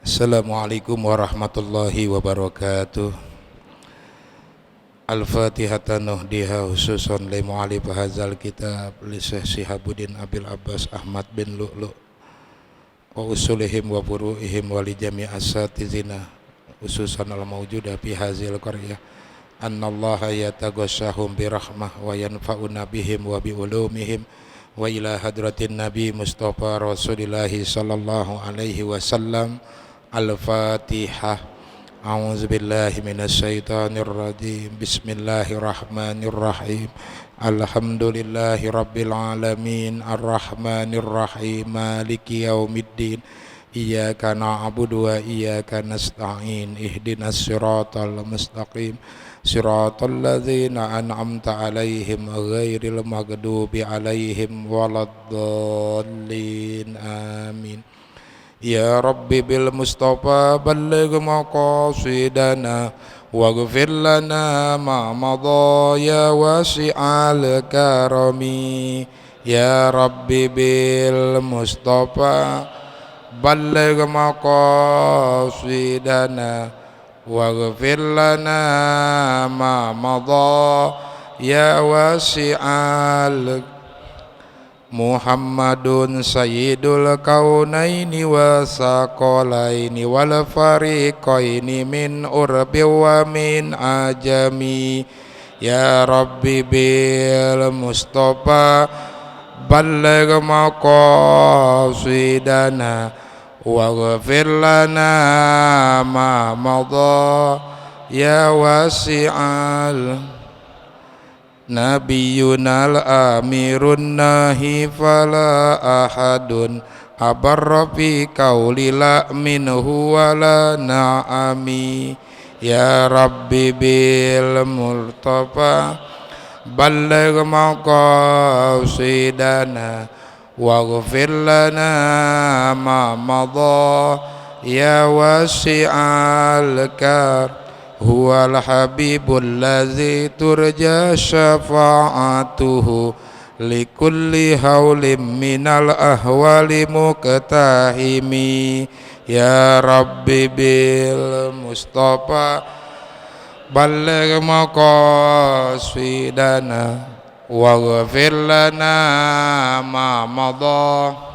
Assalamualaikum warahmatullahi wabarakatuh. Al-Fatihah nuhdiha khususan li mu'alif hadzal kitab li Syekh Shihabuddin Abil Abbas Ahmad bin Lu'lu' wa usulihim wa furu'ihim wa li jami' asatizina khususan al-mawjudah fi hadzal qaryah annallaha yataghashahum birahmah wa yanfa'una bihim wa bi ulumihim wa ila hadratin nabi Mustafa Rasulillahi sallallahu alaihi wasallam. Al-Fatihah. A'udzubillahi minasyaitonir rajim. Bismillahirrahmanirrahim. Alhamdulillahi rabbil alamin. Arrahmanir rahim. Maliki yaumiddin. Iyyaka na'budu wa iyyaka nasta'in. Ihdinas siratal mustaqim. Siratal ladzina an'amta 'alaihim ghairil maghdubi 'alaihim waladdallin. Amin. Ya Rabbi bil Mustafa balligh maqasidana waghfir lana ma madha ya wasi'al karami. Ya Rabbi bil Mustafa balligh maqasidana waghfir lana ma madha ya wasi'al. Muhammadun sayyidul kaunaini wa saqalaini wal fariqaini min urbi wa min ajami. Ya Rabbi bil Mustafa balligh maqasidana waghfir lana ma madha ya wasi'al. Nabiyunal amirun nahi fala ahadun abarra fi qawli la minhu wala na'ami. Ya Rabbi bil Mustafa balligh maqasidana waghfir lana ma madha ya wasi'al kar. Huwal habibul ladzi turja syafa'atuhu likulli haulim minal ahwali muqtahimi. Ya Rabbi bil Mustafa balligh maqasidana waghfir lana ma madha.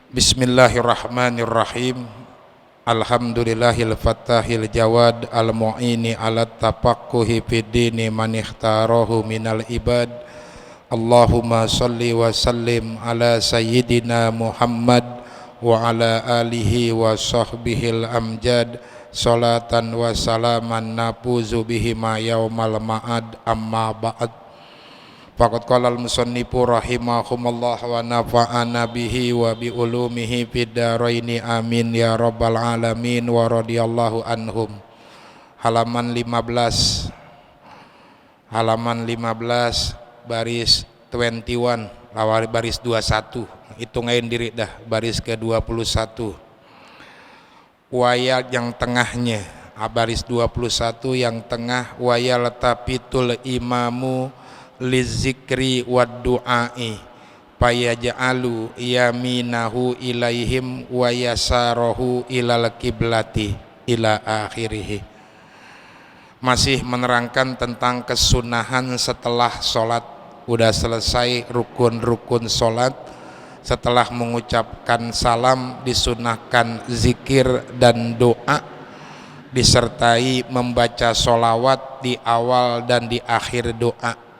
Bismillahirrahmanirrahim. Alhamdulillahil fattahil jawad al mu'ini ala tafaqquhi fid dini man ikhtarahu minal ibad. Allahumma salli wa sallim ala sayyidina Muhammad wa ala alihi wa sahbihil amjad salatan wa salaman nafuzu bihima yaumal ma'ad. Amma ba'd. Faqad qala al-musannifu rahimahumullah wa nafa'ana bihi wa bi ulumihi fid dharaini amin ya rabbal alamin wa radhiyallahu anhum. Halaman 15 baris 21 baris 21, hitungin diri dah, baris ke-21 wayal yang tengahnya, baris 21 yang tengah, wayal tapitul imamu lizikri wad du'ai fayaj'alu yaminahu ilaihim wa yasarahu ilal kiblati ila akhirih. Masih menerangkan tentang kesunahan setelah sholat, udah selesai rukun-rukun sholat, setelah mengucapkan salam disunahkan zikir dan doa disertai membaca sholawat di awal dan di akhir doa.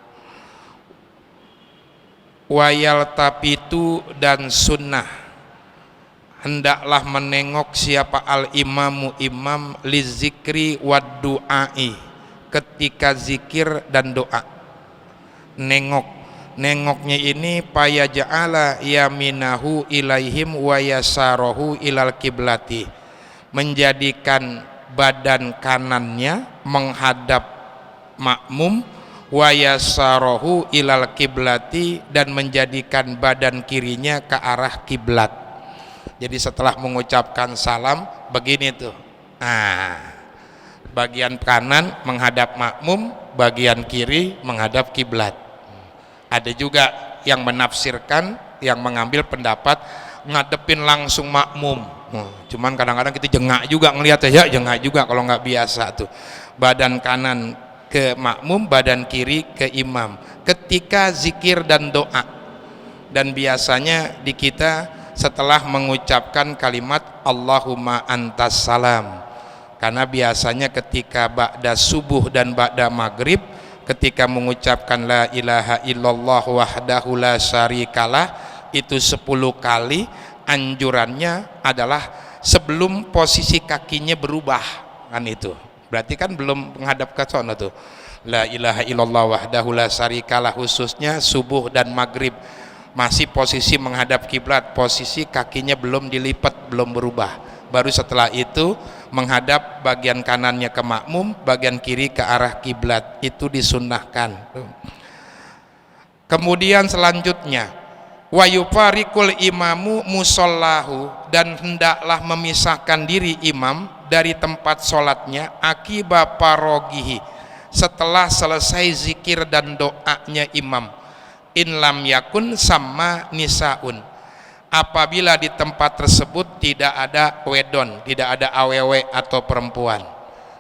Wayal tapitu dan sunnah, hendaklah menengok siapa al-imamu imam lizikri wad du'ai, ketika zikir dan doa. Nengoknya ini payaja'ala yaminahu ilaihim wa yasarahu ilal kiblati, menjadikan badan kanannya menghadap makmum, wa yasarahu ilal kiblati, dan menjadikan badan kirinya ke arah kiblat. Jadi setelah mengucapkan salam begini tuh, bagian kanan menghadap makmum, bagian kiri menghadap kiblat. Ada juga yang menafsirkan yang mengambil pendapat ngadepin langsung makmum. Cuman kadang-kadang kita jengak juga ngelihat ya, jengak juga kalau nggak biasa tuh. Badan kanan ke makmum, badan kiri ke imam ketika zikir dan doa. Dan biasanya di kita setelah mengucapkan kalimat Allahumma antas salam, karena biasanya ketika ba'da subuh dan ba'da maghrib, ketika mengucapkan la ilaha illallah wahdahu la syarikalah itu 10 kali, anjurannya adalah sebelum posisi kakinya berubah, kan itu berarti kan belum menghadap ke sana tuh, la ilaha illallah wahdahu la syarikalah, khususnya subuh dan maghrib masih posisi menghadap kiblat, posisi kakinya belum dilipat, belum berubah. Baru setelah itu menghadap bagian kanannya ke makmum, bagian kiri ke arah kiblat, itu disunnahkan. Kemudian selanjutnya wa yufarikul imamu musollahu, dan hendaklah memisahkan diri imam dari tempat sholatnya akibat parogihi, setelah selesai zikir dan doanya imam. In lam yakun sama nisaun, apabila di tempat tersebut tidak ada wedon, tidak ada awewe atau perempuan.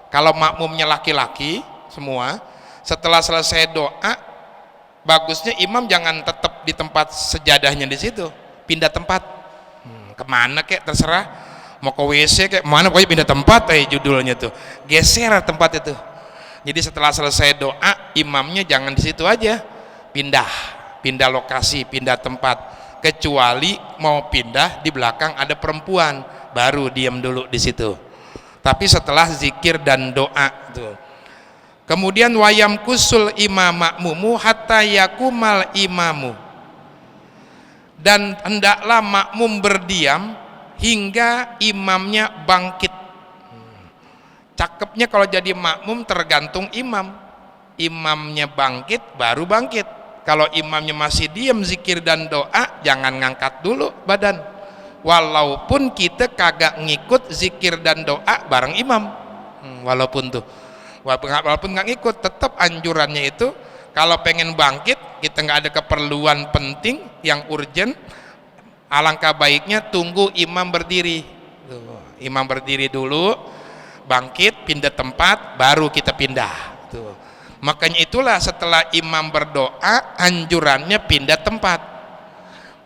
Kalau makmumnya laki-laki semua, setelah selesai doa bagusnya imam jangan tetap di tempat sejadahnya di situ, pindah tempat. Kemana kek terserah, mau ke WC kek mana, pokoknya pindah tempat judulnya tuh, geser tempat itu. Jadi setelah selesai doa imamnya jangan di situ aja, pindah lokasi, pindah tempat, kecuali mau pindah di belakang ada perempuan, baru diam dulu di situ. Tapi setelah zikir dan doa tuh. Kemudian wayam kusul imam makmumu hatta yakumal imamu, dan hendaklah makmum berdiam hingga imamnya bangkit. Cakepnya kalau jadi makmum tergantung imam, imamnya bangkit baru bangkit. Kalau imamnya masih diam zikir dan doa, jangan ngangkat dulu badan, walaupun kita kagak ngikut zikir dan doa bareng imam. Walaupun nggak ngikut, tetap anjurannya itu kalau pengen bangkit, kita nggak ada keperluan penting yang urgent, alangkah baiknya tunggu imam berdiri. Imam berdiri dulu, bangkit, pindah tempat, baru kita pindah. Makanya itulah setelah imam berdoa anjurannya pindah tempat.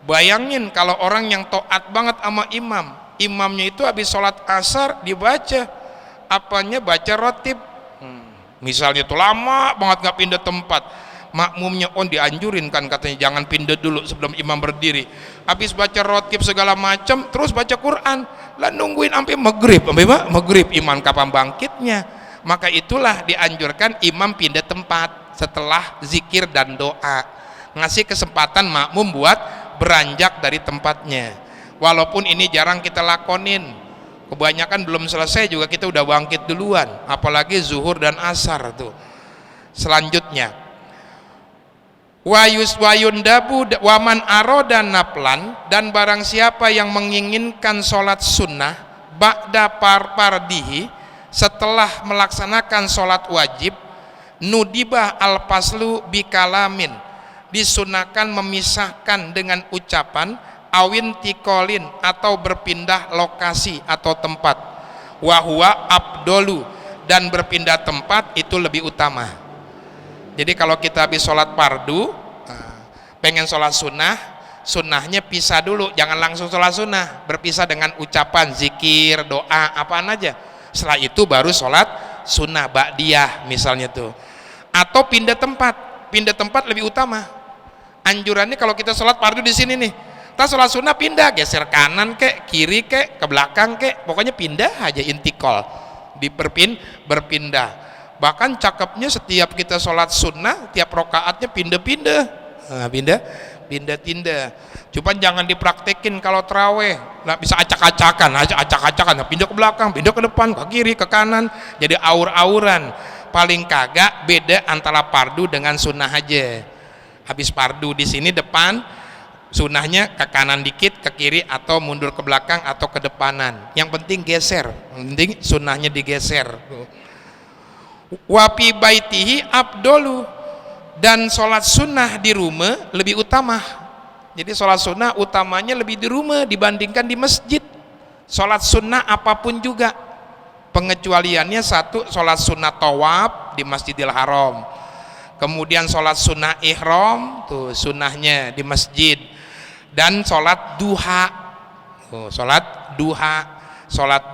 Bayangin kalau orang yang taat banget sama imam, imamnya itu habis sholat asar dibaca apanya, baca rotib, misalnya itu lama banget nggak pindah tempat, makmumnya dianjurin kan katanya jangan pindah dulu sebelum imam berdiri, habis baca rotib segala macam terus baca Quran, lah nungguin sampai maghrib imam kapan bangkitnya. Maka itulah dianjurkan imam pindah tempat setelah zikir dan doa, ngasih kesempatan makmum buat beranjak dari tempatnya. Walaupun ini jarang kita lakonin, kebanyakan belum selesai juga kita udah bangkit duluan, apalagi zuhur dan asar tuh. Selanjutnya wayundabu waman aroda naplan, dan barang siapa yang menginginkan sholat sunnah ba'da pardihi, setelah melaksanakan sholat wajib, nudibah al-paslu bikalamin, disunahkan memisahkan dengan ucapan, awin tikolin, atau berpindah lokasi atau tempat, wahwa abdolu, dan berpindah tempat itu lebih utama. Jadi kalau kita habis sholat fardu, pengen sholat sunnah, sunnahnya pisah dulu, jangan langsung sholat sunnah, berpisah dengan ucapan, zikir, doa, apaan aja. Setelah itu baru sholat sunnah ba'diyah misalnya tuh, atau pindah tempat lebih utama. Anjurannya kalau kita sholat fardu di sini nih, kita sholat sunnah pindah, geser kanan kek, kiri kek, ke belakang kek, pokoknya pindah aja, intikal, berpindah. Bahkan cakepnya setiap kita sholat sunnah, tiap rokaatnya pindah-pindah, cuman jangan dipraktekin kalau terawih, nggak bisa acak-acakan, pindah ke belakang, pindah ke depan, ke kiri, ke kanan, jadi aur-auran. Paling kagak beda antara fardu dengan sunnah aja. Habis fardu di sini depan, sunnahnya ke kanan dikit, ke kiri, atau mundur ke belakang atau ke depanan. Yang penting geser, penting sunnahnya digeser. Wapi baitihi abdolu, dan sholat sunnah di rumah lebih utama. Jadi sholat sunnah utamanya lebih di rumah dibandingkan di masjid. Sholat sunnah apapun juga, pengecualiannya satu, sholat sunnah tawaf di Masjidil Haram, kemudian sholat sunnah ihram tuh sunnahnya di masjid, dan sholat duha, sholat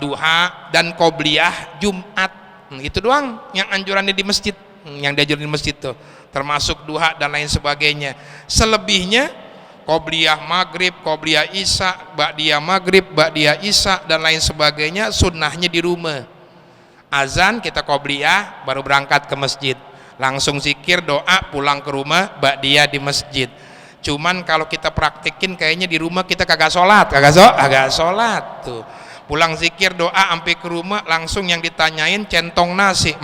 duha dan qobliyah Jumat. Itu doang yang anjurannya di masjid, yang diajurin di masjid tuh, termasuk duha dan lain sebagainya. Selebihnya qobliyah maghrib, qobliyah isya, ba'diyah maghrib, ba'diyah isya dan lain sebagainya sunnahnya di rumah. Azan kita qobliyah baru berangkat ke masjid, langsung zikir doa pulang ke rumah, ba'diyah di masjid. Cuman kalau kita praktekin kayaknya di rumah kita kagak sholat tuh. Pulang zikir doa sampai ke rumah langsung yang ditanyain centong nasi,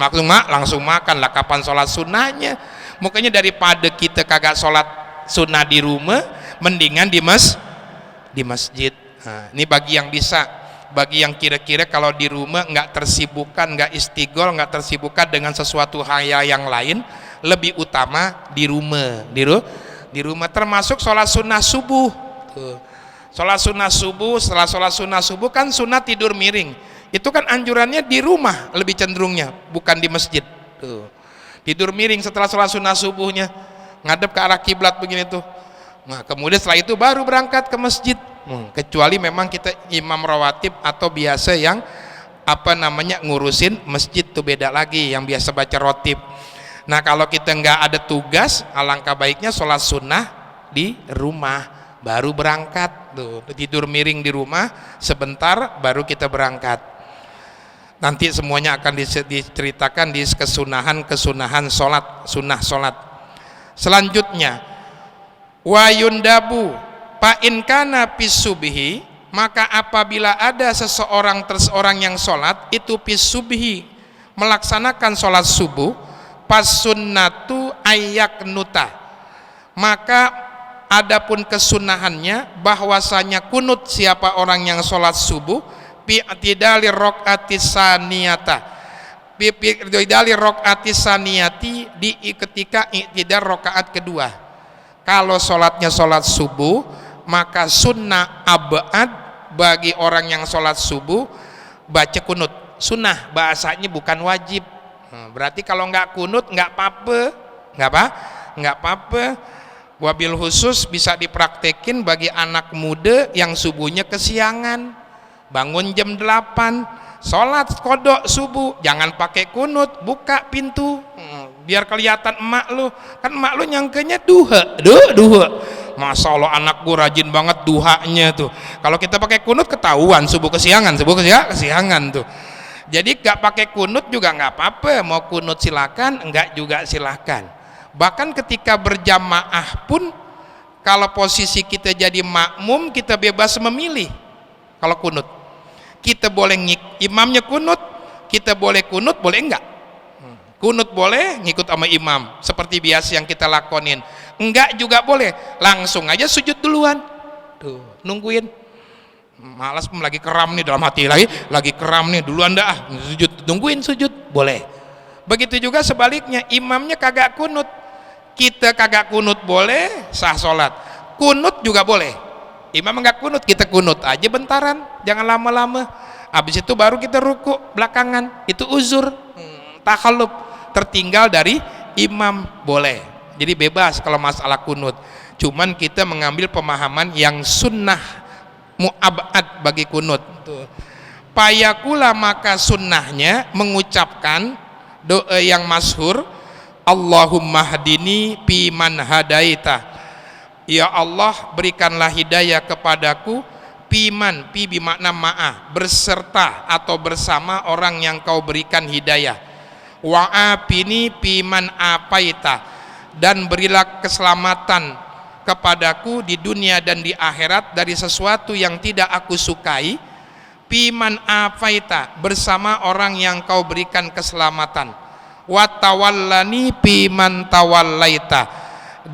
langsung makan lah. Kapan sholat sunnahnya? Makanya daripada kita kagak sholat sunnah di rumah, mendingan di masjid. Nah, ini bagi yang bisa, bagi yang kira-kira kalau di rumah nggak tersibukkan, nggak istighol, nggak tersibukkan dengan sesuatu hal yang lain, lebih utama di rumah, di rumah termasuk sholat sunnah subuh. Tuh. Sholat sunnah subuh, setelah sholat sunnah subuh kan sunnah tidur miring, itu kan anjurannya di rumah lebih cenderungnya, bukan di masjid. Tuh. Tidur miring setelah sholat sunnah subuhnya, ngadep ke arah kiblat begini tuh. Nah, kemudian setelah itu baru berangkat ke masjid. Kecuali memang kita imam rawatib atau biasa yang ngurusin masjid tuh beda lagi, yang biasa baca rotib. Nah, kalau kita nggak ada tugas, alangkah baiknya sholat sunnah di rumah baru berangkat tuh. Tidur miring di rumah sebentar baru kita berangkat. Nanti semuanya akan diceritakan di kesunahan sunnah sholat. Selanjutnya, wa yundabu fa in kana pisubhi, maka apabila ada seseorang yang sholat itu pisubhi, melaksanakan sholat subuh, pas sunnatu ayyaknuta, maka adapun kesunahannya bahwasanya kunut siapa orang yang sholat subuh bi i'tidali raq'ati saniyata, bi i'tidali raq'ati saniyati, di ketika i'tidal rakaat kedua. Kalau sholatnya sholat subuh, maka sunnah abad bagi orang yang sholat subuh baca kunut. Sunnah bahasanya bukan wajib. Berarti kalau nggak kunut nggak apa-apa. Wabil khusus bisa dipraktekin bagi anak muda yang subuhnya kesiangan, bangun jam 8, sholat kodok subuh, jangan pakai kunut, buka pintu biar kelihatan emak lu, kan emak lu nyangkanya duha. Masya Allah anak gua rajin banget duhanya tuh. Kalau kita pakai kunut ketahuan subuh kesiangan tuh. Jadi gak pakai kunut juga nggak apa-apa, mau kunut silakan, enggak juga silakan. Bahkan ketika berjamaah pun, kalau posisi kita jadi makmum, kita bebas memilih. Kalau kunut kita boleh imamnya kunut, kita boleh kunut, boleh enggak. Kunut boleh ngikut sama imam seperti biasa yang kita lakonin, enggak juga boleh, langsung aja sujud duluan tuh, nungguin. Malas lagi keram nih, dalam hati lagi keram nih, duluan dah sujud, tungguin sujud, boleh. Begitu juga sebaliknya, imamnya kagak kunut, kita kagak kunut boleh, sah sholat. Kunut juga boleh, imam enggak kunut, kita kunut aja bentaran, jangan lama-lama. Habis itu baru kita ruku belakangan, itu uzur, takhalluf, tertinggal dari imam, boleh. Jadi bebas kalau masalah kunut. Cuman kita mengambil pemahaman yang sunnah mu'abad bagi kunut. Payakula, maka sunnahnya mengucapkan doa yang masyhur, Allahumma hadini fi man hadaita, ya Allah berikanlah hidayah kepadaku, piman, pi bermakna ma'a, berserta atau bersama orang yang kau berikan hidayah, wa apini piman apaita, dan berilah keselamatan kepadaku di dunia dan di akhirat dari sesuatu yang tidak aku sukai, piman apaita, bersama orang yang kau berikan keselamatan, wa tawallani piman tawallaita,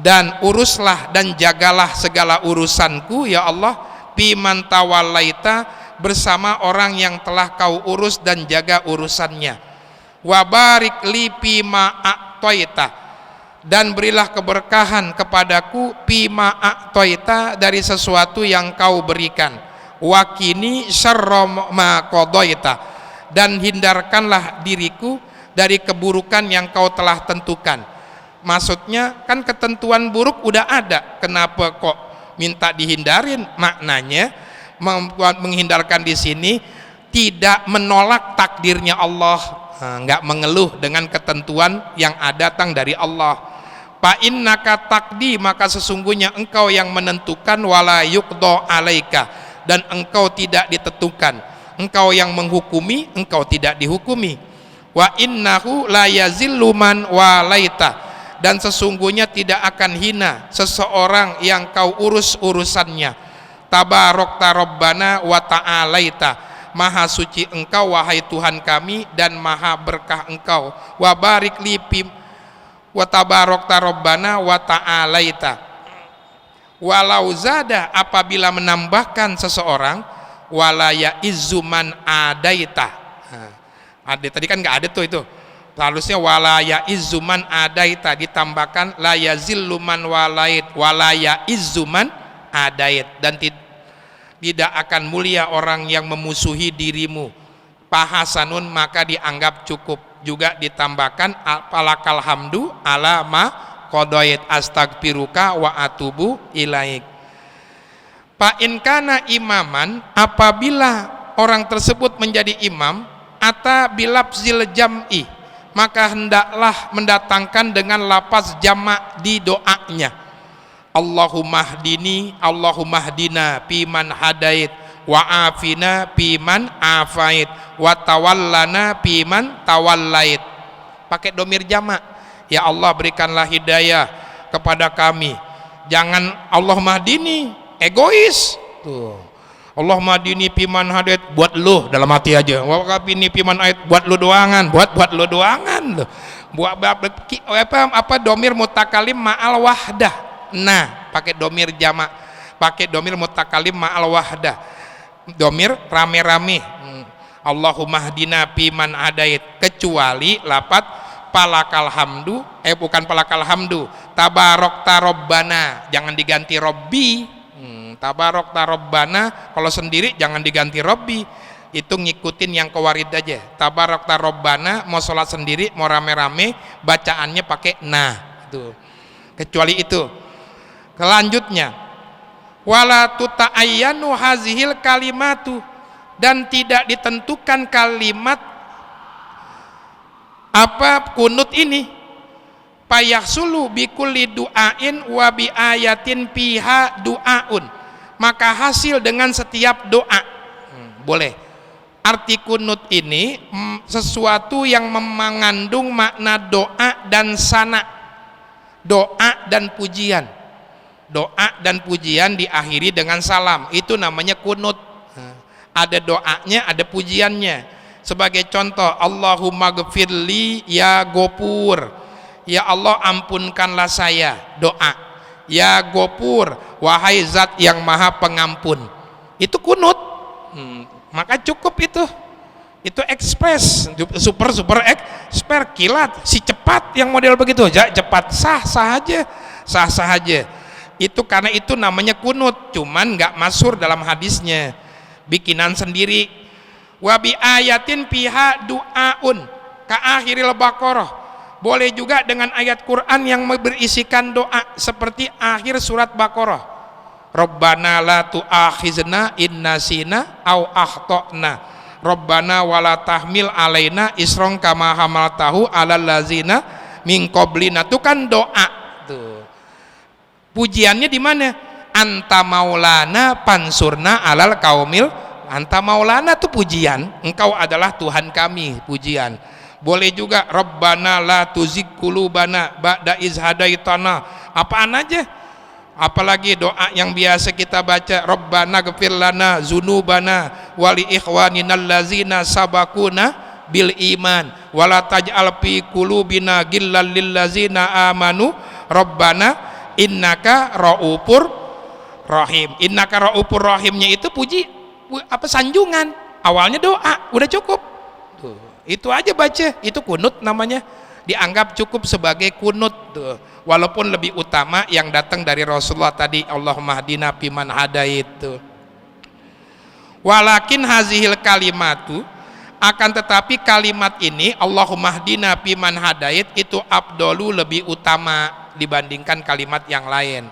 dan uruslah dan jagalah segala urusanku ya Allah, piman tawallaita, bersama orang yang telah kau urus dan jaga urusannya, wa barik li pima a'taita, dan berilah keberkahan kepadaku fima a'taita, dari sesuatu yang kau berikan, wakini syarra ma qadaita, dan hindarkanlah diriku dari keburukan yang kau telah tentukan. Maksudnya kan ketentuan buruk udah ada, kenapa kok minta dihindarin? Maknanya menghindarkan di sini tidak menolak takdirnya Allah, nggak mengeluh dengan ketentuan yang datang dari Allah. Fa innaka taqdi, maka sesungguhnya engkau yang menentukan, wala yuqda alaika, dan engkau tidak ditentukan. Engkau yang menghukumi, engkau tidak dihukumi. Wa innahu la yazillu man walaita, dan sesungguhnya tidak akan hina seseorang yang kau urus urusannya. Tabarakta rabbana wa ta'alaita, maha suci engkau wahai Tuhan kami, dan maha berkah engkau. Wa barik li wa tabarakta rabbana wa ta'alaita. Walau zada, apabila menambahkan seseorang, wala ya'izzu man adaita. Ada tadi kan nggak ada tuh itu. Harusnya wala ya'izzu man adaita, ditambahkan la yazillu man walait, wala ya'izzu man adait, dan tidak akan mulia orang yang memusuhi dirimu. Pahasanun, maka dianggap cukup. Juga ditambahkan falakal hamdu ala ma qadait astagfiruka wa atubu ilaik. Fa in kana imaman, apabila orang tersebut menjadi imam, ata bilafzil jam'i, maka hendaklah mendatangkan dengan lafaz jamak di doanya. Allahumma hdini, Allahumma hdina fiman hadait, wa afina fiman afait, wa tawallana fiman tawallait. Pakai domir jamak. Ya Allah, berikanlah hidayah kepada kami. Jangan Allahumma hdini egois tuh. Allahumma hdini fiman hadait buat lu dalam hati aja. Wa kafini fiman ait buat lu doangan, buat lu doangan. Buat apa domir mutakalim ma'al wahdah. Nah, pakai domir jamak, pakai domir mutakalim ma'al wahdah, domir rame-rame. Allahumma hdina fiman hadait, kecuali lapat palakal hamdu, bukan palakal hamdu, tabarakta rabbana, jangan diganti robbi. Tabarakta rabbana kalau sendiri jangan diganti robbi, itu ngikutin yang kewarid aja. Tabarakta rabbana mau sholat sendiri mau rame-rame bacaannya pakai nah, itu kecuali itu. Kelanjutnya, wala tuta'ayyanu hazihil kalimatu, dan tidak ditentukan kalimat apa kunut ini. Payahsulu bikulli du'ain wa bi ayatin piha du'aun, maka hasil dengan setiap doa. Boleh. Arti kunut ini sesuatu yang mengandung makna doa dan sana, doa dan pujian. Doa dan pujian diakhiri dengan salam, itu namanya kunut. Ada doanya, ada pujiannya. Sebagai contoh, Allahumma gfirli ya Ghafur, ya Allah ampunkanlah saya, doa. Ya Ghafur, wahai zat yang maha pengampun, itu kunut. Maka cukup itu ekspres, super ekspres, kilat, si cepat yang model begitu, cepat, sah aja. Itu karena itu namanya kunut, cuman nggak masur dalam hadisnya, bikinan sendiri. Wa bi ayatin piha du'aun ka akhiril baqarah, boleh juga dengan ayat Quran yang berisikan doa seperti akhir surat Baqarah. Rabbana la tu'akhizna in nasina au akhtana, Rabbana wala tahmil alaina isron kama hamaltahu alal lazina min qablina, itu kan doa tuh. Pujiannya di mana? Anta maulana pansurna alal kaumil, anta maulana tuh pujian, engkau adalah Tuhan kami, pujian. Boleh juga Rabbana la tuzigh qulubana ba'da iz hadaitana, apaan aja. Apalagi doa yang biasa kita baca, Rabbana ghfir lana dzunubana wa li ikhwanina allazina sabaquna bil iman wa la taj'al fi qulubina ghillal lil ladzina amanu Rabbana innaka raufur rahim. Innaka raufur rahimnya itu puji, apa, sanjungan. Awalnya doa, udah cukup tuh, itu aja baca, itu kunut namanya. dianggap cukup sebagai kunut tuh. Walaupun lebih utama yang datang dari Rasulullah tadi, Allahumma hdina fiman hadait tuh. Walakin hazihil kalimatu, akan tetapi kalimat ini Allahumma hdina fiman hadait itu afdalu, lebih utama dibandingkan kalimat yang lain.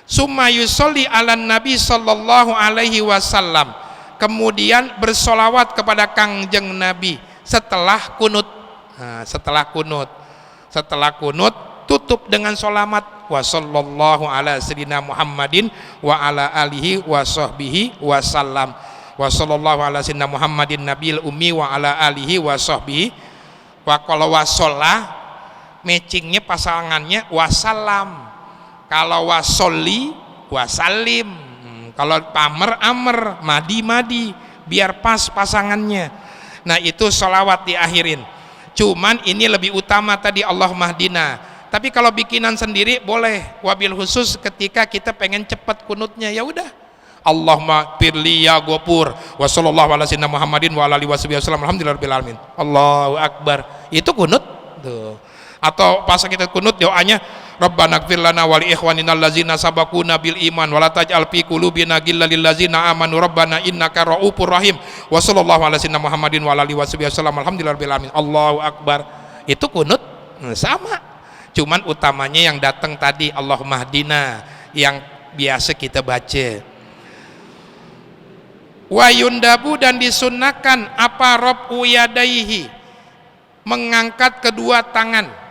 Summa yusolli ala nabi sallallahu alaihi wasallam, kemudian bersolawat kepada kangjeng Nabi setelah kunut. Nah, setelah kunut tutup dengan solamat wa sallallahu ala sayyidina Muhammadin wa ala alihi wa sahbihi wasallam, wa sallallahu ala sayyidina Muhammadin nabil ummi wa ala alihi wa sahbihi. Wa kalau wasolla matchingnya pasangannya wasalam, kalau wasolli wasalim, kalau pamer amer, madi madi, biar pas pasangannya. Nah itu sholawat diakhirin. Cuman ini lebih utama tadi Allahumma hdina. Tapi kalau bikinan sendiri boleh, wabil khusus ketika kita pengen cepat kunutnya, ya udah Allahumma firli ya ghafur wa sallallahu ala sayyidina Muhammadin wa ala alihi wasallam alhamdulillahirabbil alamin. Allahu akbar. Itu kunut tuh. Atau pas kita kunut doanya Rabbana ighfir lana wa li ikhwanina allazina sabaquna bil iman wa la taj'al fi qulubina ghillan lil ladzina amanu rabbana innaka raufur rahim wa sallallahu ala sayyidina Muhammadin wa ala alihi wasallam alhamdulillahirabbil alamin. Allahu akbar. Itu kunut sama. Cuman utamanya yang datang tadi Allahumma hdina yang biasa kita baca. Wa yundabu, dan disunnahkan apa rabu yadaihi, mengangkat kedua tangan.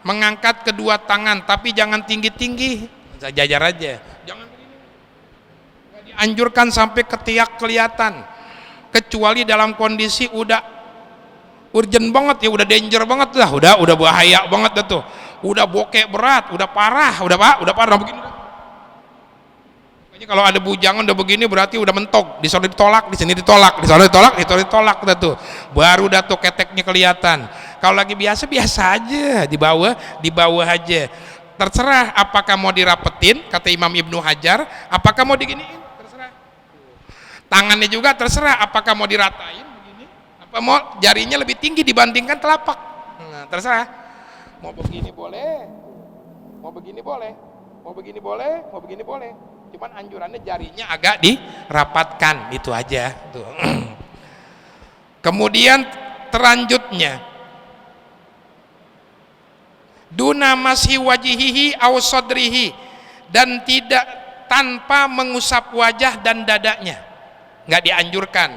Mengangkat kedua tangan, tapi jangan tinggi-tinggi, jajar aja. Jangan begini. Nggak dianjurkan sampai ketiak kelihatan. Kecuali dalam kondisi udah urgent banget ya, udah danger banget lah, udah bahaya banget dah tuh. Udah bokek berat, udah parah, udah parah begini. Makanya kalau ada bujangan udah begini berarti udah mentok, di sana ditolak, di sini ditolak, di sana ditolak dah tuh. Baru dah tuh keteknya kelihatan. Kalau lagi biasa aja, di bawah aja. Terserah apakah mau dirapetin, kata Imam Ibnu Hajar, apakah mau diginiin, terserah. Tangannya juga terserah apakah mau diratain begini, apa mau jarinya lebih tinggi dibandingkan telapak. Nah, terserah. Mau begini boleh, mau begini boleh, mau begini boleh, mau begini boleh. Cuman anjurannya jarinya agak dirapatkan, itu aja tuh. Kemudian teranjutnya duna mashi wajihihi aw sadrihi, dan tidak tanpa mengusap wajah dan dadanya, nggak dianjurkan.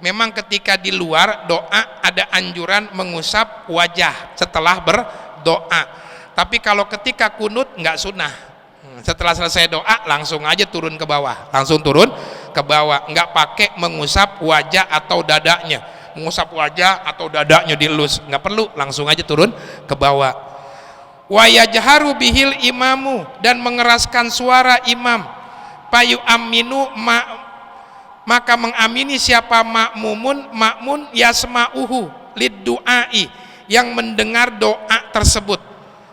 Memang ketika di luar doa ada anjuran mengusap wajah setelah berdoa, tapi kalau ketika kunut nggak sunnah. Setelah selesai doa langsung aja turun ke bawah, nggak pakai mengusap wajah atau dadanya. Mengusap wajah atau dadanya dielus, nggak perlu, langsung aja turun ke bawah. Wa yajharu bihil imamu, dan mengeraskan suara imam. Payu aminu maka mengamini siapa makmun yasma'uhu lid du'ai, yang mendengar doa tersebut.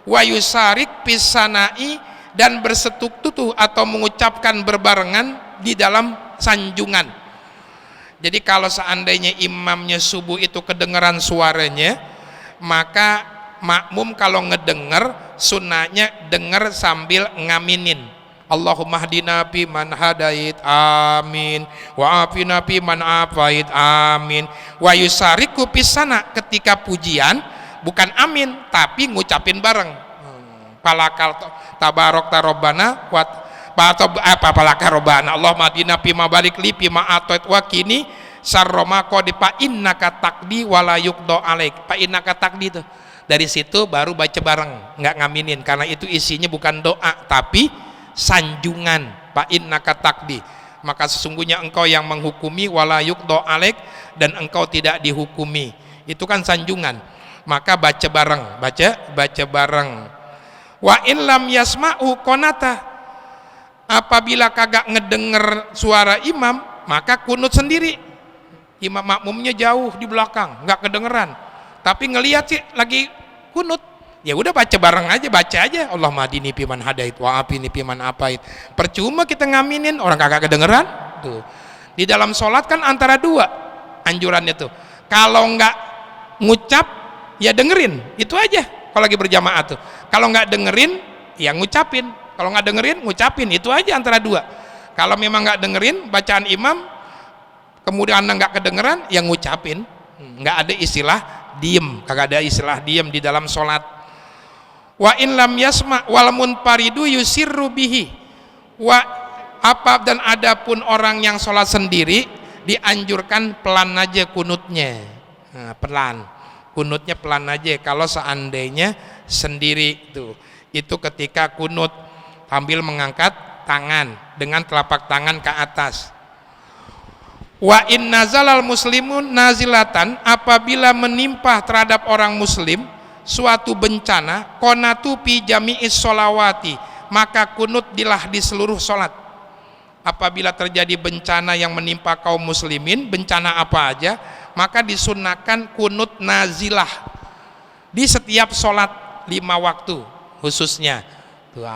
Wa yusarik pisanai, dan bersetutuh atau mengucapkan berbarengan di dalam sanjungan. Jadi kalau seandainya imamnya subuh itu kedengaran suaranya, maka makmum kalau ngedenger sunnahnya denger sambil ngaminin. Allahumma hdina fi man hadait, amin, wa afina fi man afait, amin. Wa yusariku pisana, ketika pujian bukan amin tapi ngucapin bareng. Palakal tabarok tarobana wat palakal robana Allahumma hdina fi ma balik li fi ma atait wa kini sarroma qadi fa innaka taqdi wala yuqda alaik. Fa innaka taqdi itu. Dari situ baru baca bareng, nggak ngaminin, karena itu isinya bukan doa tapi sanjungan. Fa innaka taqdi, maka sesungguhnya engkau yang menghukumi, wala yuqda alaik, dan engkau tidak dihukumi. Itu kan sanjungan. Maka baca bareng. Wa in lam yasma'u qanata, apabila kagak ngedenger suara imam maka kunut sendiri. Imam makmumnya jauh di belakang, nggak kedengeran, tapi ngelihat sih lagi kunut, ya udah baca aja Allahumma hdini fiman hadait wa afini fiman afait. Percuma kita ngaminin, orang kagak kedengeran tuh. Di dalam sholat kan antara dua anjurannya tuh, kalau nggak ngucap ya dengerin, itu aja. Kalau lagi berjamaah tuh, kalau nggak dengerin ya ngucapin, kalau nggak dengerin ngucapin, itu aja antara dua. Kalau memang nggak dengerin bacaan imam kemudian anda nggak kedengeran, ya ngucapin. Nggak ada istilah diem, kagak ada istilah diem di dalam sholat. Wa in lam yasma wal munfaridu yusirru bihi wa apa, dan adapun orang yang sholat sendiri dianjurkan pelan aja kunutnya. Nah, pelan, kunutnya pelan aja kalau seandainya sendiri tuh. Itu ketika kunut sambil mengangkat tangan dengan telapak tangan ke atas. Wa in nazalal muslimun nazilatan, apabila menimpa terhadap orang muslim suatu bencana, qonatu fi jami'is sholawati, maka kunut dilah di seluruh sholat. Apabila terjadi bencana yang menimpa kaum muslimin, bencana apa aja, maka disunahkan kunut nazilah di setiap sholat 5 waktu khususnya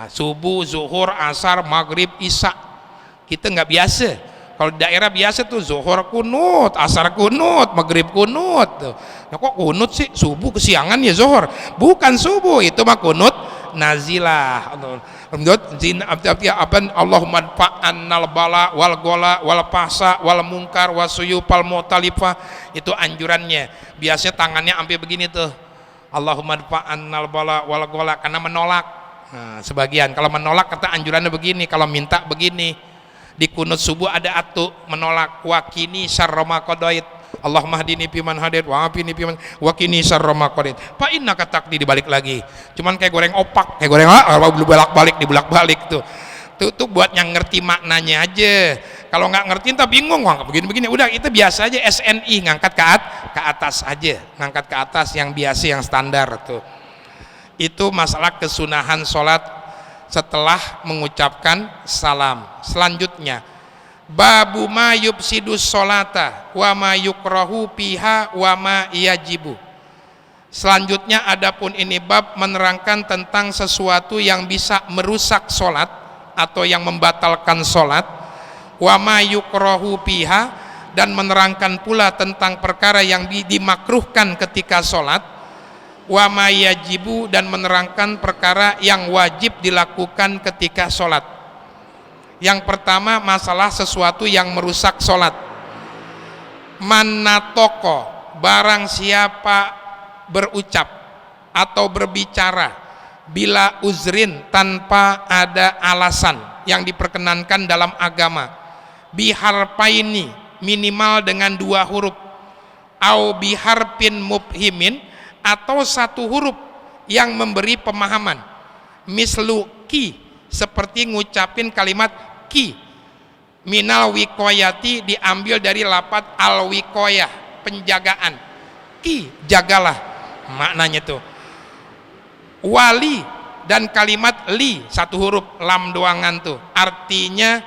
subuh, zuhur, asar, maghrib, isya. Kita nggak biasa. Kalau di daerah biasa tuh zuhur kunut, asar kunut, maghrib kunut tuh. Nah, kok kunut sih? Subuh kesiangan ya zuhur. Bukan subuh, itu mah kunut nazilah. Allahumma fa'annal bala wal gola wal pasa wal mungkar wasuyupal mutalifah. Itu anjurannya. Biasanya tangannya sampai begini tuh. Allahumma fa'annal bala wal gola, karena menolak. Nah, sebagian kalau menolak kata anjurannya begini, kalau minta begini. Di kunut subuh ada atu menolak, wakini syarra ma qadait, Allahumma hdini fiman hadait wa afini fiman wakini syarra ma qadait, fa innaka taqdi, dibalik lagi. Cuman kayak goreng opak, kayak goreng bolak-balik dibulak-balik tuh. Tuh buat yang ngerti maknanya aja. Kalau nggak ngerti entar bingung, wah begini-begini. Udah itu biasa aja, SNI ngangkat ke atas aja, ngangkat ke atas yang biasa, yang standar tuh. Itu masalah kesunahan sholat setelah mengucapkan salam. Selanjutnya, babu ma yubsidus sholata wa ma yukrahu piha wa ma yajibu. Selanjutnya adapun ini bab menerangkan tentang sesuatu yang bisa merusak sholat atau yang membatalkan sholat, wa ma yukrahu piha, dan menerangkan pula tentang perkara yang dimakruhkan ketika sholat, wa ma yajibu, dan menerangkan perkara yang wajib dilakukan ketika sholat. Yang pertama masalah sesuatu yang merusak sholat. Manatoko, barang siapa berucap atau berbicara bila uzrin, tanpa ada alasan yang diperkenankan dalam agama, biharpaini, minimal dengan 2 huruf, au biharpin mubhimin, atau 1 huruf yang memberi pemahaman, mislu ki, seperti ngucapin kalimat ki, minal wikoyati, diambil dari lafaz al wikoyah, penjagaan. Ki, jagalah, maknanya tuh. Wali, dan kalimat li, 1 huruf, lam doangan tuh, artinya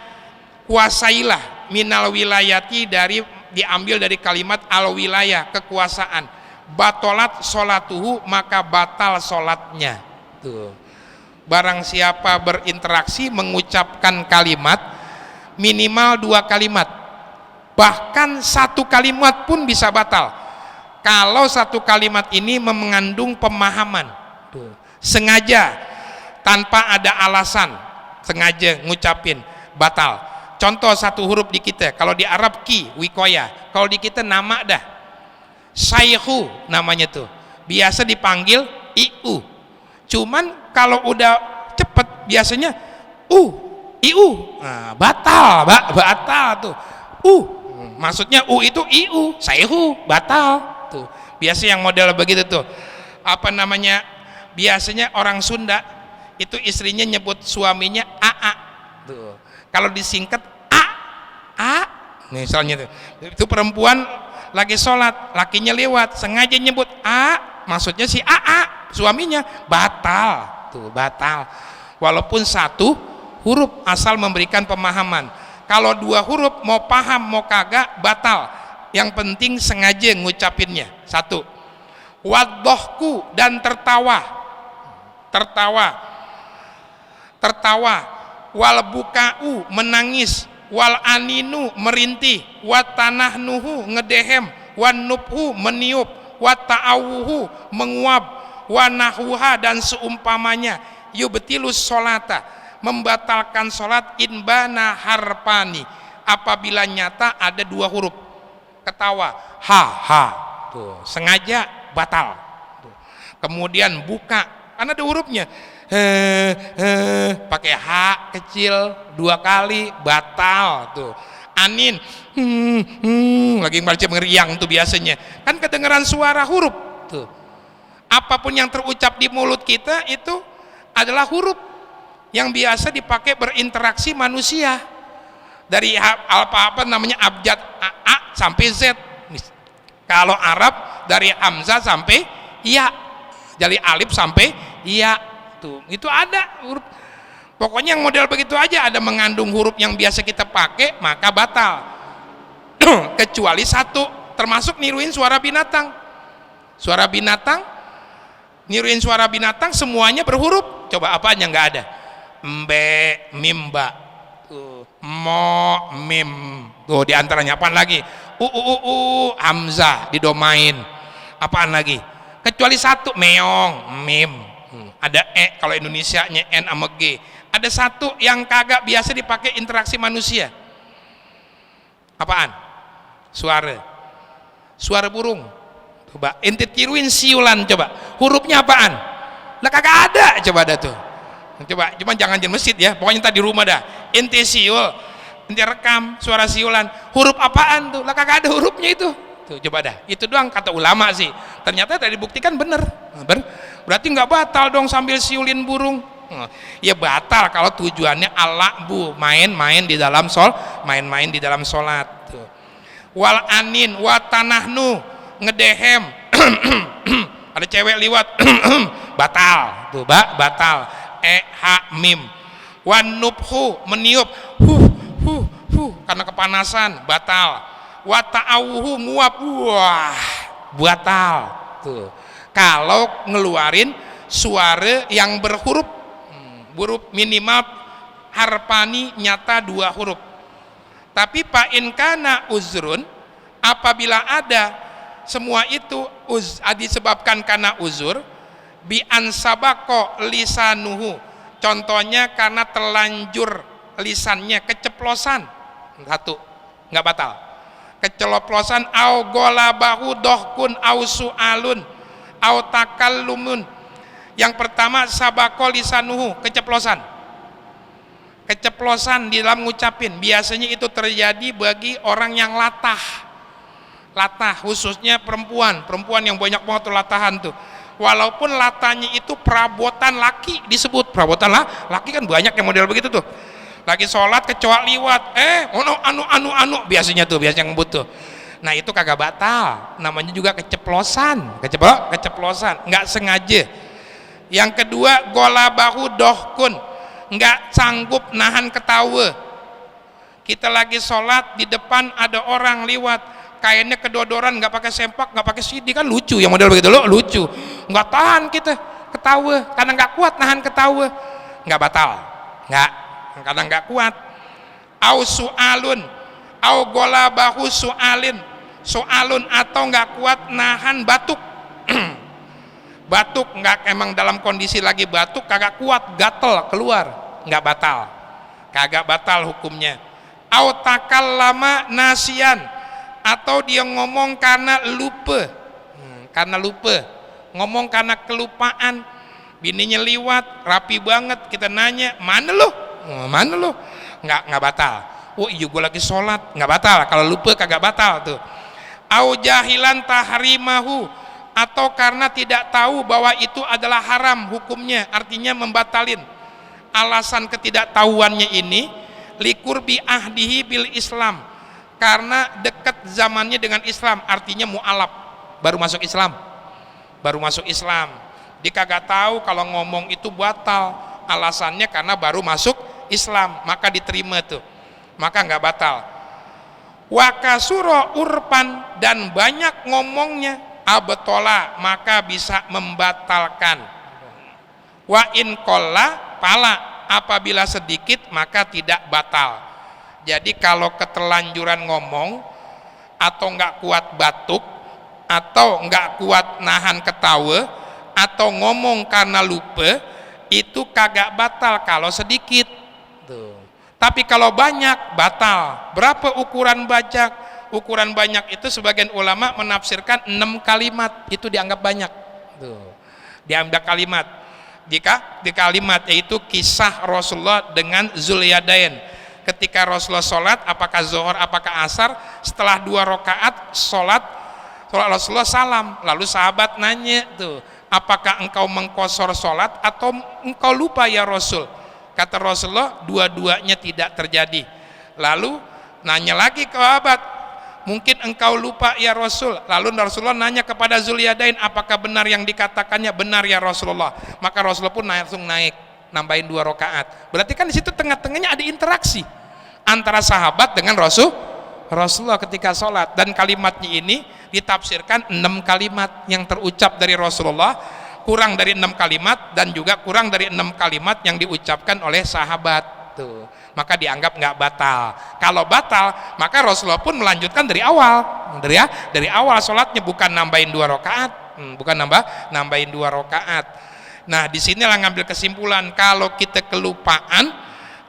kuasailah, minal wilayati, dari diambil dari kalimat al wilayah, kekuasaan. Batolat sholatuhu, maka batal sholatnya tuh. Barang siapa berinteraksi mengucapkan kalimat minimal 2 kalimat, bahkan 1 kalimat pun bisa batal kalau 1 kalimat ini mengandung pemahaman tuh. Sengaja tanpa ada alasan, sengaja ngucapin, batal. Contoh 1 huruf di kita, kalau di Arab ki, wikoya, kalau di kita nama dah Syaihu namanya tuh, biasa dipanggil iu. Cuman kalau udah cepet biasanya iu. Nah, batal tuh. Maksudnya itu iu, Syaihu, batal tuh. Biasa yang model begitu tuh. Apa namanya? Biasanya orang Sunda itu istrinya nyebut suaminya aa tuh. Kalau disingkat a misalnya tuh. Itu perempuan lagi sholat, lakinya lewat, sengaja nyebut maksudnya si aa, suaminya, batal tuh, batal. Walaupun 1 huruf asal memberikan pemahaman. Kalau 2 huruf mau paham mau kagak batal, yang penting sengaja ngucapinnya. 1. Waddohku, dan tertawa, wal bukau, menangis, wal aninu, merintih, wat tanah nuhu, ngedehem, wan nubhu, meniup, wa ta'awuhu menguap, wa nahwuha dan seumpamanya, yubtilus sholata membatalkan sholat, inbana harpani apabila nyata ada dua huruf. Ketawa, ha ha, tuh sengaja batal. Tuh. Kemudian buka, karena ada hurufnya, pakai h kecil dua kali batal. Tuh anin, lagi baca meriang tuh biasanya, kan kedengeran suara huruf. Tuh apapun yang terucap di mulut kita itu adalah huruf yang biasa dipakai berinteraksi manusia, dari apa namanya abjad A sampai Z. Kalau Arab dari hamzah sampai ya, dari alif sampai ya, tuh itu ada huruf. Pokoknya yang model begitu aja ada mengandung huruf yang biasa kita pakai, maka batal. Kecuali satu, termasuk niruin suara binatang. Suara binatang, niruin suara binatang semuanya berhuruf. Coba apa yang nggak ada? Mbe, mimba, mo, mim. Tuh diantaranya apaan lagi? Hamzah didomain. Apaan lagi? Kecuali satu, meong, mim. Ada kalau Indonesianya n sama g. Ada satu yang kagak biasa dipakai interaksi manusia. Apaan? Suara burung. Coba ente tiruin siulan, coba hurufnya apaan? Lah kagak ada. Coba ada tuh. Coba, cuma jangan di masjid ya, pokoknya tadi di rumah dah. Ente siul, ente rekam suara siulan, huruf apaan tuh? Lah kagak ada hurufnya itu. Tuh coba dah, itu doang kata ulama sih. Ternyata tadi dibuktikan bener. Berarti nggak batal dong sambil siulin burung. Ya batal kalau tujuannya al-la'bu, main-main di dalam main-main di dalam sholat. Tuh. Wal anin wa tanahnu, ngedehem. Ada cewek liwat, batal. Tuh batal. Mim. Wan nubhu, meniup, karena kepanasan, batal. Wa ta'awuhu, nguap, wah, batal. Tuh. Kalau ngeluarin suara yang berhuruf, huruf minimal harpani, nyata dua huruf. Tapi fa in kana uzrun, apabila ada semua itu disebabkan karena uzur, bi ansabako lisanuhu, contohnya karena telanjur lisannya, keceplosan, satu nggak batal. Keceplosan, au golabahu dohkun au su'alun au takallumun. Yang pertama sabako lisanuhu, keceplosan di dalam ngucapin. Biasanya itu terjadi bagi orang yang latah, khususnya perempuan yang banyak banget tuh latahan tuh. Walaupun latahnya itu perabotan laki disebut, perabotan laki kan banyak yang model begitu tuh. Lagi sholat kecoa liwat, anu biasanya ngebut tuh. Nah itu kagak batal, namanya juga keceplosan, nggak sengaja. Yang kedua, golabahu dohkun, nggak sanggup nahan ketawa. Kita lagi sholat, di depan ada orang liwat, kayaknya kedodoran, nggak pakai sempak, nggak pakai CD, kan lucu yang model begitu loh, lucu. Nggak tahan kita ketawa, karena nggak kuat nahan ketawa, nggak batal, nggak, karena nggak kuat. Au su'alun, au golabahu su'alin, atau nggak kuat nahan batuk. Batuk, nggak, emang dalam kondisi lagi batuk kagak kuat, gatel keluar, nggak batal, kagak batal hukumnya. Au takallama nasian, atau dia ngomong karena lupa, ngomong karena kelupaan. Bininya liwat rapi banget, kita nanya mana lo, nggak batal. Oh iya gue lagi sholat, nggak batal. Kalau lupa kagak batal tuh. Au jahilan tahrimahu, atau karena tidak tahu bahwa itu adalah haram hukumnya, artinya membatalin. Alasan ketidaktahuannya ini likurbi ahdihi bil Islam, karena dekat zamannya dengan Islam, artinya mu'alaf, baru masuk Islam. Dia kagak tahu kalau ngomong itu batal, alasannya karena baru masuk Islam, maka diterima tuh, maka nggak batal. Wa kasuro urpan, dan banyak ngomongnya, abtola, maka bisa membatalkan. Wa in qalla pala, apabila sedikit maka tidak batal. Jadi kalau keterlanjuran ngomong atau nggak kuat batuk, atau nggak kuat nahan ketawa atau ngomong karena lupa, itu kagak batal kalau sedikit tuh. Tapi kalau banyak batal. Berapa ukuran banyak? Ukuran banyak itu sebagian ulama menafsirkan 6 kalimat itu dianggap banyak tuh. Dianggap kalimat. Jika di kalimat yaitu kisah Rasulullah dengan Zulyadain ketika Rasulullah sholat, apakah zuhur apakah asar, setelah 2 rakaat sholat Rasulullah salam, lalu sahabat nanya tuh, apakah engkau mengkosor sholat atau engkau lupa ya Rasul? Kata Rasulullah, dua-duanya tidak terjadi. Lalu nanya lagi ke sahabat, mungkin engkau lupa ya Rasul. Lalu Rasulullah nanya kepada Zulyadain, apakah benar yang dikatakannya? Benar ya Rasulullah. Maka Rasulullah pun langsung naik, nambahin 2 rakaat. Berarti kan di situ tengah-tengahnya ada interaksi antara sahabat dengan Rasulullah ketika sholat. Dan kalimatnya ini ditafsirkan 6 kalimat yang terucap dari Rasulullah, kurang dari 6 kalimat, dan juga kurang dari 6 kalimat yang diucapkan oleh sahabat tuh. Maka dianggap nggak batal. Kalau batal, maka Rasulullah pun melanjutkan dari awal, dari awal sholatnya, bukan nambahin 2 rakaat, bukan nambahin 2 rakaat. Nah, di sinilah ngambil kesimpulan, kalau kita kelupaan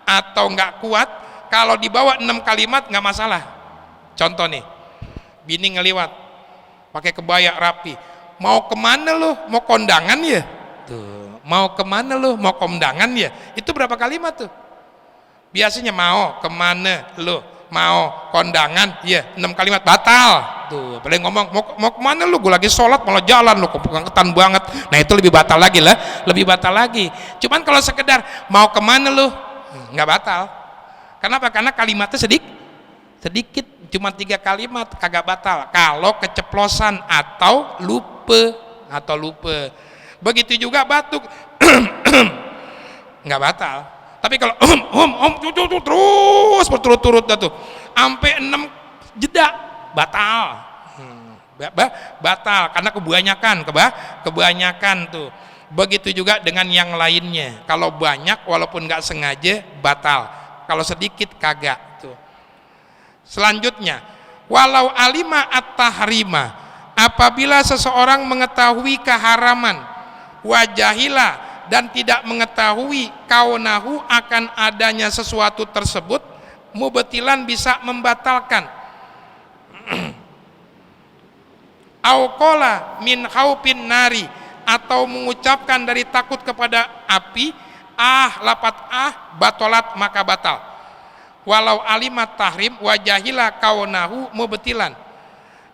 atau nggak kuat, kalau dibawa 6 kalimat nggak masalah. Contoh nih, bini ngeliwat pakai kebaya rapi, mau kemana lo? Mau kondangan ya? Tuh, mau kemana lo? Mau kondangan ya? Itu berapa kalimat tuh? Biasanya mau kemana lo? Mau kondangan ya, 6 kalimat batal tuh. Boleh ngomong mau kemana lo? Gue lagi sholat malah jalan lo, kebangetan banget. Nah itu lebih batal lagi lah, lebih batal lagi. Cuman kalau sekedar mau kemana lo, nggak batal. Kenapa? Karena kalimatnya sedikit, cuma 3 kalimat, kagak batal. Kalau keceplosan atau lupa. Begitu juga batuk, nggak batal. Tapi kalau terus berturut-turut tuh, sampai 6 jeda, batal. Batal karena kebanyakan tuh. Begitu juga dengan yang lainnya. Kalau banyak walaupun nggak sengaja batal. Kalau sedikit kagak tuh. Selanjutnya, walau alima at-tahrima, apabila seseorang mengetahui keharaman, wajahila, dan tidak mengetahui kaunahu akan adanya sesuatu tersebut, mubtilan bisa membatalkan. Auqala min khaufin nari, atau mengucapkan dari takut kepada api, lapat batolat maka batal. Walau alimat tahrim wajahila kaunahu mubtilan,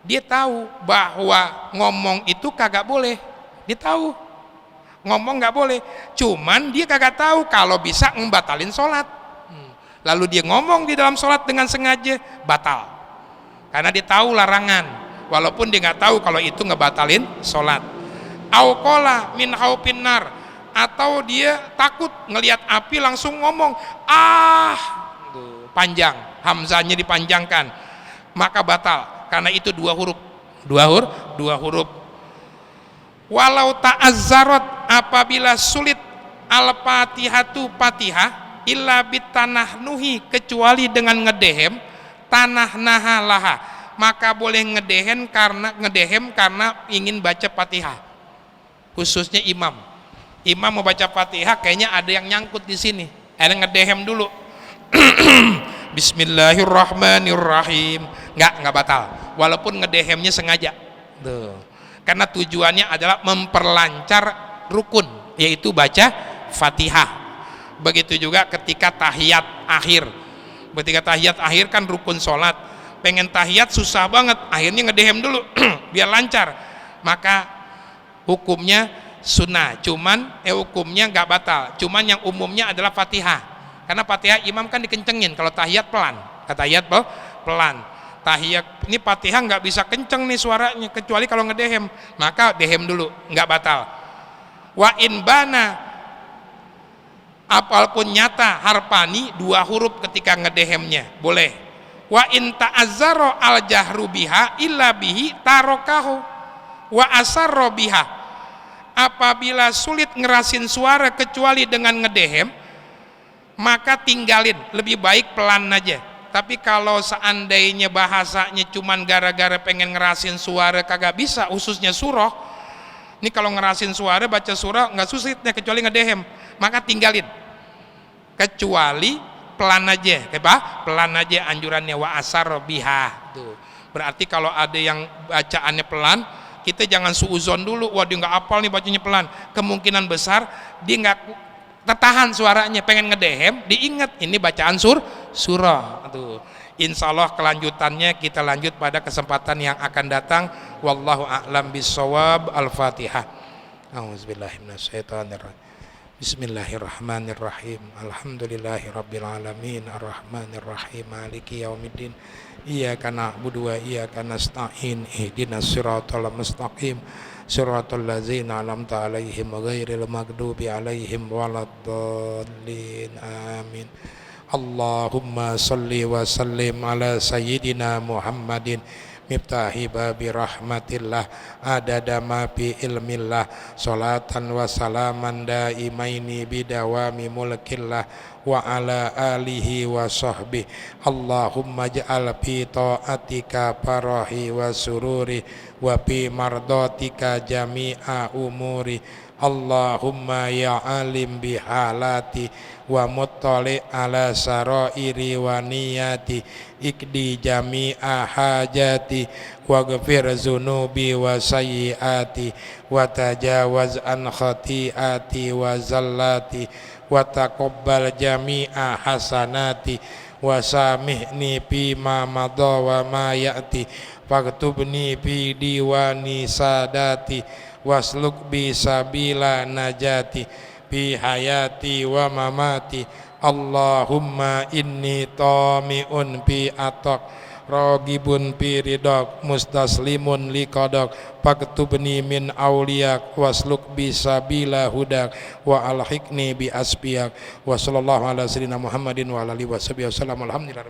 dia tahu bahwa ngomong itu kagak boleh, dia tahu ngomong nggak boleh, cuman dia kagak tahu kalau bisa membatalin sholat. Lalu dia ngomong di dalam sholat dengan sengaja, batal, karena dia tahu larangan, walaupun dia nggak tahu kalau itu ngebatalin sholat. Auqala min khaufin nar, atau dia takut ngelihat api langsung ngomong panjang, hamzahnya dipanjangkan, maka batal, karena itu 2 huruf. Walau ta'azzarat, apabila sulit al-fatihatu fatihah, illa bitanah nuhi, kecuali dengan ngedehem, tanah naha laha, maka boleh ngedehem karena ingin baca fatihah. Khususnya imam mau baca fatihah, kayaknya ada yang nyangkut di sini, ada ngedehem dulu. Bismillahirrahmanirrahim, nggak batal walaupun ngedehemnya sengaja tuh. Karena tujuannya adalah memperlancar rukun, yaitu baca fatihah. Begitu juga ketika tahiyat akhir. Ketika tahiyat akhir kan rukun sholat, pengen tahiyat susah banget, akhirnya ngedehem dulu biar lancar, maka hukumnya sunnah, hukumnya nggak batal, cuman yang umumnya adalah fatihah. Karena fatihah imam kan dikencengin, kalau tahiyat pelan, pelan. Tahiyat ini fatihah nggak bisa kenceng nih suaranya, kecuali kalau ngedehem, maka dehem dulu, nggak batal. Wa in bana, apapun nyata harpani 2 huruf ketika ngedehemnya boleh. Wa in ta'azzara al jahru biha illa bihi tarokahu wa asarro biha, apabila sulit ngerasin suara kecuali dengan ngedehem, maka tinggalin, lebih baik pelan aja. Tapi kalau seandainya bahasanya cuman gara-gara pengen ngerasin suara kagak bisa, khususnya surah. Ini kalau ngerasin suara baca surah nggak susitnya kecuali ngedehem, maka tinggalin. Kecuali pelan aja, apa? Pelan aja anjurannya, wa asar biha. Tuh. Berarti kalau ada yang bacaannya pelan, kita jangan suuzon dulu. Wah dia nggak apal nih bacanya pelan. Kemungkinan besar dia nggak tertahan suaranya, pengen ngedehem, diingat ini bacaan surah. Tuh. Insya Allah kelanjutannya kita lanjut pada kesempatan yang akan datang. Wallahu a'lam bissawab. Al-Fatihah. A'udzubillahiminasyaitonirrajim. Bismillahirrahmanirrahim. Alhamdulillahirabbil alamin arrahmanirrahim maliki yaumiddin. Iyyaka na'budu wa iyyaka nasta'in. Ihdinas siratal mustaqim. Siratal ladzina an'amta 'alaihim ghairil maghdubi 'alaihim waladdallin. Amin. Allahumma salli wa sallim ala sayyidina Muhammadin miftahi babi rahmatillah adada ma fi ilmillah salatan wa salaman daimaini bidawami mulkillah wa ala alihi wa sahbihi. Allahumma ja'al fi ta'atika farahi wa sururi wa fi mardatika jami'a umuri. Allahumma ya alim bihalati wa muttali ala sarairi wa niyati ikdi jami'a hajati wa ghafir zunubi wa sayyiati wa tajawaz an khati'ati wa zallati wa taqabbal jami'a hasanati wa samihni fima madha wa ma ya'ti faktubni fi diwani sadati wasluk bi sabila najati bi hayati wa mamati. Allahumma inni tami'un bi atak ragibun bi ridak mustaslimun liqadak faktubni min auliyak wasluk bi sabila hudak wa alhiqni bi asbiyak. Wa sallallahu ala sayyidina Muhammadin wa alihi wasallam. Alhamdulillah.